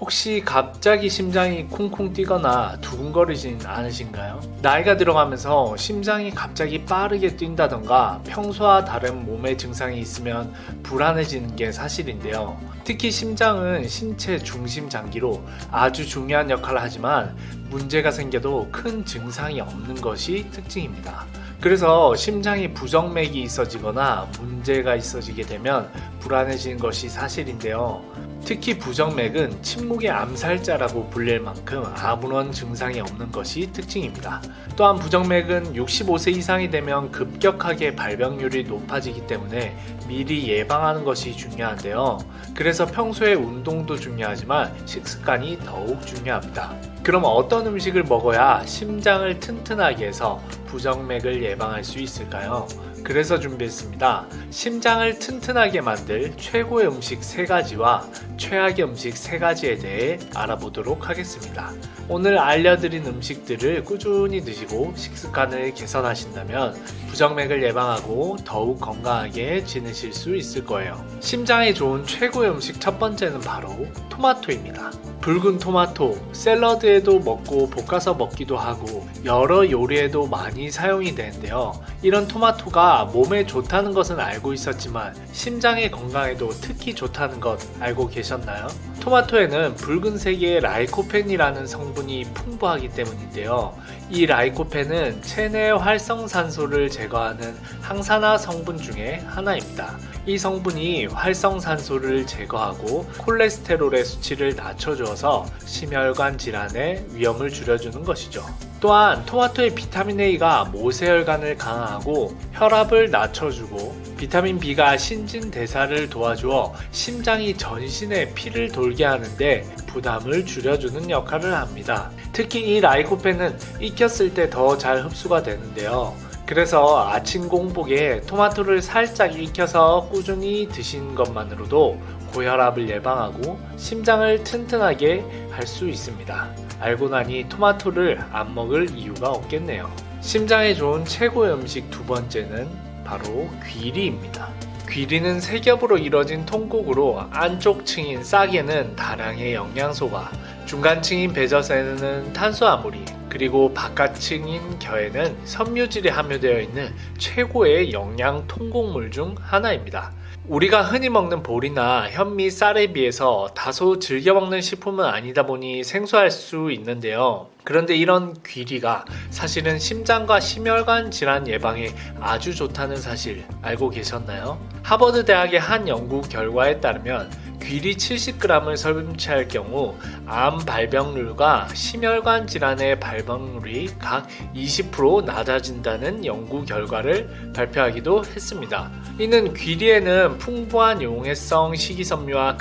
혹시 갑자기 심장이 쿵쿵 뛰거나 두근거리진 않으신가요? 나이가 들어가면서 심장이 갑자기 빠르게 뛴다던가 평소와 다른 몸의 증상이 있으면 불안해지는 게 사실인데요. 특히 심장은 신체 중심 장기로 아주 중요한 역할을 하지만 문제가 생겨도 큰 증상이 없는 것이 특징입니다. 그래서 심장이 부정맥이 있어지거나 문제가 있어지게 되면 불안해지는 것이 사실인데요. 특히 부정맥은 침묵의 암살자라고 불릴 만큼 아무런 증상이 없는 것이 특징입니다. 또한 부정맥은 65세 이상이 되면 급격하게 발병률이 높아지기 때문에 미리 예방하는 것이 중요한데요. 그래서 평소에 운동도 중요하지만 식습관이 더욱 중요합니다. 그럼 어떤 음식을 먹어야 심장을 튼튼하게 해서 부정맥을 예방할 수 있을까요? 그래서 준비했습니다. 심장을 튼튼하게 만들 최고의 음식 3가지와 최악의 음식 3가지에 대해 알아보도록 하겠습니다. 오늘 알려드린 음식들을 꾸준히 드시고 식습관을 개선하신다면 부정맥을 예방하고 더욱 건강하게 지내실 수 있을 거예요. 심장에 좋은 최고의 음식 첫 번째는 바로 토마토입니다. 붉은 토마토, 샐러드에도 먹고 볶아서 먹기도 하고 여러 요리에도 많이 사용이 되는데요. 이런 토마토가 몸에 좋다는 것은 알고 있었지만 심장의 건강에도 특히 좋다는 것 알고 계셨나요? 토마토에는 붉은색의 라이코펜이라는 성분이 풍부하기 때문인데요. 이 라이코펜은 체내 활성산소를 제거하는 항산화 성분 중에 하나입니다. 이 성분이 활성산소를 제거하고 콜레스테롤의 수치를 낮춰주어서 심혈관 질환의 위험을 줄여주는 것이죠. 또한 토마토의 비타민 A가 모세혈관을 강화하고 혈압을 낮춰주고 비타민 B가 신진대사를 도와주어 심장이 전신에 피를 돌게 하는데 부담을 줄여주는 역할을 합니다. 특히 이 라이코펜은 익혔을 때 더 잘 흡수가 되는데요. 그래서 아침 공복에 토마토를 살짝 익혀서 꾸준히 드시는 것만으로도 고혈압을 예방하고 심장을 튼튼하게 할 수 있습니다. 알고 나니 토마토를 안 먹을 이유가 없겠네요. 심장에 좋은 최고의 음식 2번째는 바로 귀리입니다. 귀리는 세 겹으로 이뤄진 통곡으로 안쪽 층인 싹에는 다량의 영양소가, 중간층인 배젖에는 탄수화물이, 그리고 바깥층인 겨에는 섬유질이 함유되어 있는 최고의 영양 통곡물 중 하나입니다. 우리가 흔히 먹는 보리나 현미, 쌀에 비해서 다소 즐겨 먹는 식품은 아니다 보니 생소할 수 있는데요. 그런데 이런 귀리가 사실은 심장과 심혈관 질환 예방에 아주 좋다는 사실 알고 계셨나요? 하버드 대학의 한 연구 결과에 따르면 귀리 70g을 섭취할 경우 암 발병률과 심혈관 질환의 발병률이 각 20% 낮아진다는 연구 결과를 발표하기도 했습니다. 이는 귀리에는 풍부한 용해성 식이섬유와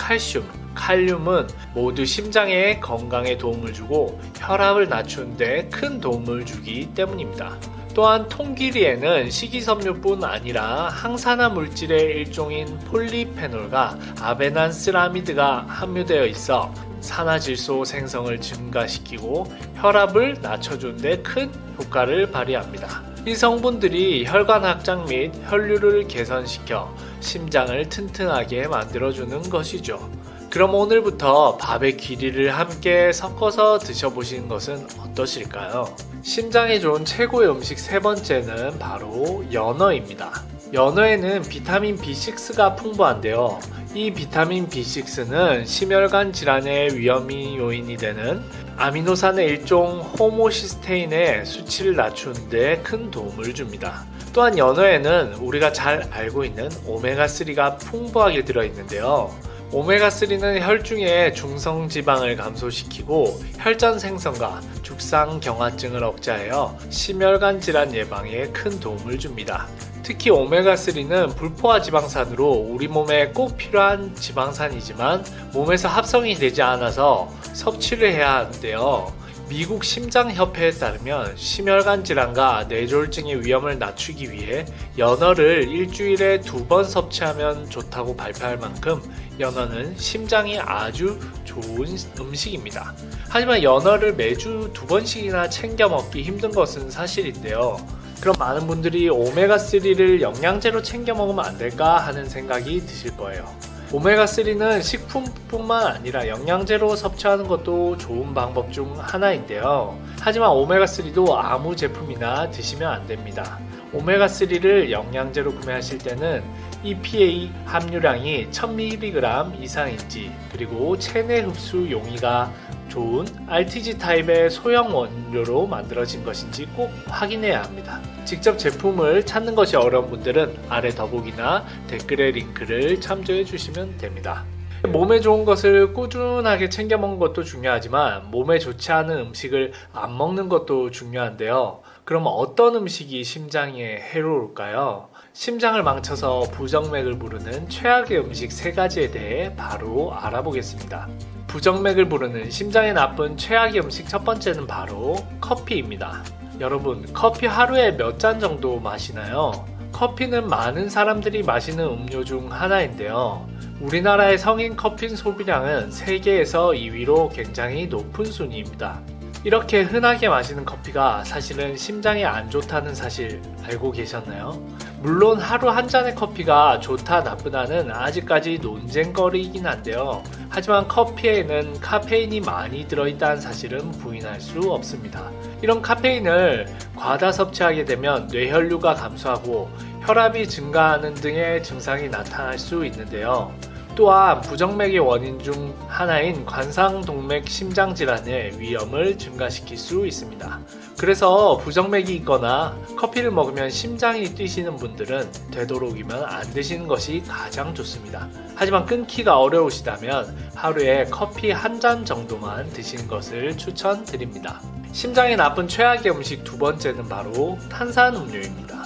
칼륨은 모두 심장의 건강에 도움을 주고 혈압을 낮추는 데 큰 도움을 주기 때문입니다. 또한 통귀리에는 식이섬유뿐 아니라 항산화 물질의 일종인 폴리페놀과 아베난스라미드가 함유되어 있어 산화질소 생성을 증가시키고 혈압을 낮춰주는 데 큰 효과를 발휘합니다. 이 성분들이 혈관 확장 및 혈류를 개선시켜 심장을 튼튼하게 만들어주는 것이죠. 그럼 오늘부터 밥에 귀리를 함께 섞어서 드셔보시는 것은 어떠실까요? 심장에 좋은 최고의 음식 3번째는 바로 연어입니다. 연어에는 비타민 B6가 풍부한데요. 이 비타민 B6는 심혈관 질환의 위험 요인이 되는 아미노산의 일종 호모시스테인의 수치를 낮추는 데 큰 도움을 줍니다. 또한 연어에는 우리가 잘 알고 있는 오메가3가 풍부하게 들어있는데요. 오메가3는 혈중의 중성지방을 감소시키고 혈전 생성과 죽상경화증을 억제하여 심혈관 질환 예방에 큰 도움을 줍니다. 특히 오메가3는 불포화 지방산으로 우리 몸에 꼭 필요한 지방산이지만 몸에서 합성이 되지 않아서 섭취를 해야 하는데요. 미국 심장협회에 따르면 심혈관 질환과 뇌졸중의 위험을 낮추기 위해 연어를 일주일에 2번 섭취하면 좋다고 발표할 만큼 연어는 심장이 아주 좋은 음식입니다. 하지만 연어를 매주 2번씩이나 챙겨 먹기 힘든 것은 사실인데요. 그럼 많은 분들이 오메가3를 영양제로 챙겨 먹으면 안 될까 하는 생각이 드실 거예요. 오메가3는 식품뿐만 아니라 영양제로 섭취하는 것도 좋은 방법 중 하나인데요. 하지만 오메가3도 아무 제품이나 드시면 안 됩니다. 오메가3를 영양제로 구매하실 때는 EPA 함유량이 1000mg 이상인지, 그리고 체내 흡수 용이가 좋은 RTG 타입의 소형 원료로 만들어진 것인지 꼭 확인해야 합니다. 직접 제품을 찾는 것이 어려운 분들은 아래 더보기나 댓글의 링크를 참조해 주시면 됩니다. 몸에 좋은 것을 꾸준하게 챙겨 먹는 것도 중요하지만 몸에 좋지 않은 음식을 안 먹는 것도 중요한데요. 그럼 어떤 음식이 심장에 해로울까요? 심장을 망쳐서 부정맥을 부르는 최악의 음식 3가지에 대해 바로 알아보겠습니다. 부정맥을 부르는 심장에 나쁜 최악의 음식 첫 번째는 바로 커피입니다. 여러분, 커피 하루에 몇 잔 정도 마시나요? 커피는 많은 사람들이 마시는 음료 중 하나인데요. 우리나라의 성인 커피 소비량은 세계에서 2위로 굉장히 높은 순위입니다. 이렇게 흔하게 마시는 커피가 사실은 심장에 안 좋다는 사실 알고 계셨나요? 물론 하루 한 잔의 커피가 좋다 나쁘다는 아직까지 논쟁거리이긴 한데요. 하지만 커피에는 카페인이 많이 들어있다는 사실은 부인할 수 없습니다. 이런 카페인을 과다 섭취하게 되면 뇌혈류가 감소하고 혈압이 증가하는 등의 증상이 나타날 수 있는데요. 또한 부정맥의 원인 중 하나인 관상동맥 심장질환의 위험을 증가시킬 수 있습니다. 그래서 부정맥이 있거나 커피를 먹으면 심장이 뛰시는 분들은 되도록이면 안 드시는 것이 가장 좋습니다. 하지만 끊기가 어려우시다면 하루에 커피 한 잔 정도만 드시는 것을 추천드립니다. 심장에 나쁜 최악의 음식 두 번째는 바로 탄산음료입니다.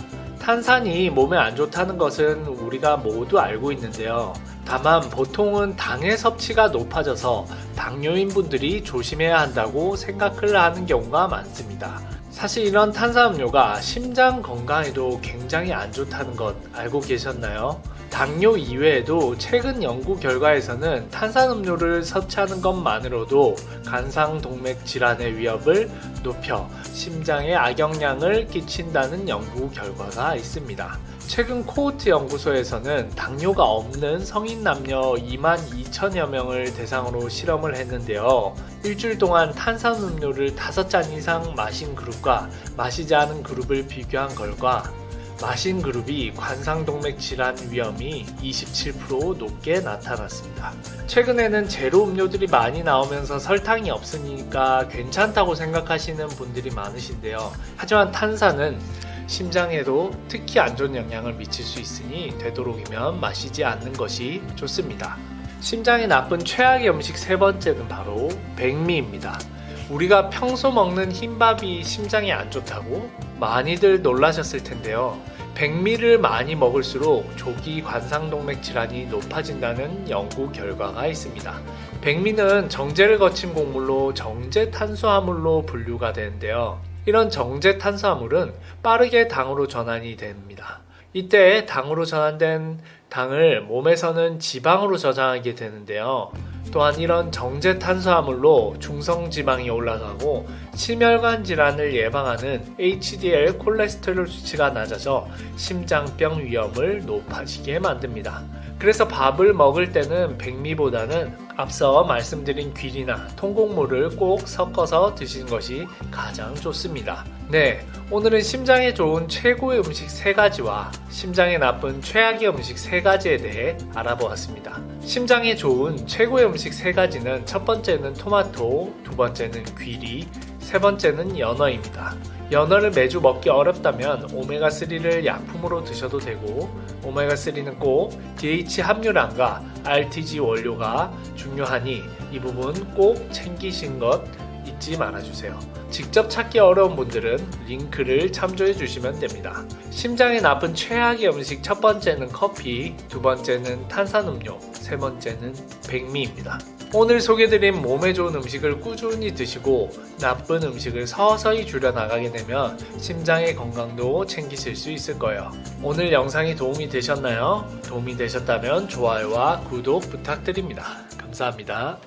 탄산이 몸에 안 좋다는 것은 우리가 모두 알고 있는데요. 다만 보통은 당의 섭취가 높아져서 당뇨인 분들이 조심해야 한다고 생각을 하는 경우가 많습니다. 사실 이런 탄산음료가 심장 건강에도 굉장히 안 좋다는 것 알고 계셨나요? 당뇨 이외에도 최근 연구 결과에서는 탄산음료를 섭취하는 것만으로도 간상동맥 질환의 위협을 높여 심장에 악영향을 끼친다는 연구 결과가 있습니다. 최근 코호트 연구소에서는 당뇨가 없는 성인 남녀 22,000여 명을 대상으로 실험을 했는데요. 일주일 동안 탄산음료를 5잔 이상 마신 그룹과 마시지 않은 그룹을 비교한 결과 마신 그룹이 관상동맥 질환 위험이 27% 높게 나타났습니다. 최근에는 제로 음료들이 많이 나오면서 설탕이 없으니까 괜찮다고 생각하시는 분들이 많으신데요. 하지만 탄산은 심장에도 특히 안 좋은 영향을 미칠 수 있으니 되도록이면 마시지 않는 것이 좋습니다. 심장에 나쁜 최악의 음식 세 번째는 바로 백미입니다. 우리가 평소 먹는 흰밥이 심장에 안 좋다고 많이들 놀라셨을 텐데요. 백미를 많이 먹을수록 조기 관상동맥 질환이 높아진다는 연구 결과가 있습니다. 백미는 정제를 거친 곡물로 정제탄수화물로 분류가 되는데요. 이런 정제탄수화물은 빠르게 당으로 전환이 됩니다. 이때 당으로 전환된 당을 몸에서는 지방으로 저장하게 되는데요. 또한 이런 정제탄수화물로 중성지방이 올라가고 심혈관 질환을 예방하는 HDL 콜레스테롤 수치가 낮아져 심장병 위험을 높아지게 만듭니다. 그래서 밥을 먹을 때는 백미보다는 앞서 말씀드린 귀리나 통곡물을 꼭 섞어서 드시는 것이 가장 좋습니다. 네, 오늘은 심장에 좋은 최고의 음식 3가지와 심장에 나쁜 최악의 음식 3가지에 대해 알아보았습니다. 심장에 좋은 최고의 음식 3가지는 첫 번째는 토마토, 두 번째는 귀리, 세 번째는 연어입니다. 연어를 매주 먹기 어렵다면 오메가3를 약품으로 드셔도 되고, 오메가3는 꼭 DH 함유량과 RTG 원료가 중요하니 이 부분 꼭 챙기신 것 잊지 말아주세요. 직접 찾기 어려운 분들은 링크를 참조해 주시면 됩니다. 심장에 나쁜 최악의 음식 첫 번째는 커피, 두 번째는 탄산음료, 세 번째는 백미입니다. 오늘 소개드린 몸에 좋은 음식을 꾸준히 드시고 나쁜 음식을 서서히 줄여나가게 되면 심장의 건강도 챙기실 수 있을 거예요. 오늘 영상이 도움이 되셨나요? 도움이 되셨다면 좋아요와 구독 부탁드립니다. 감사합니다.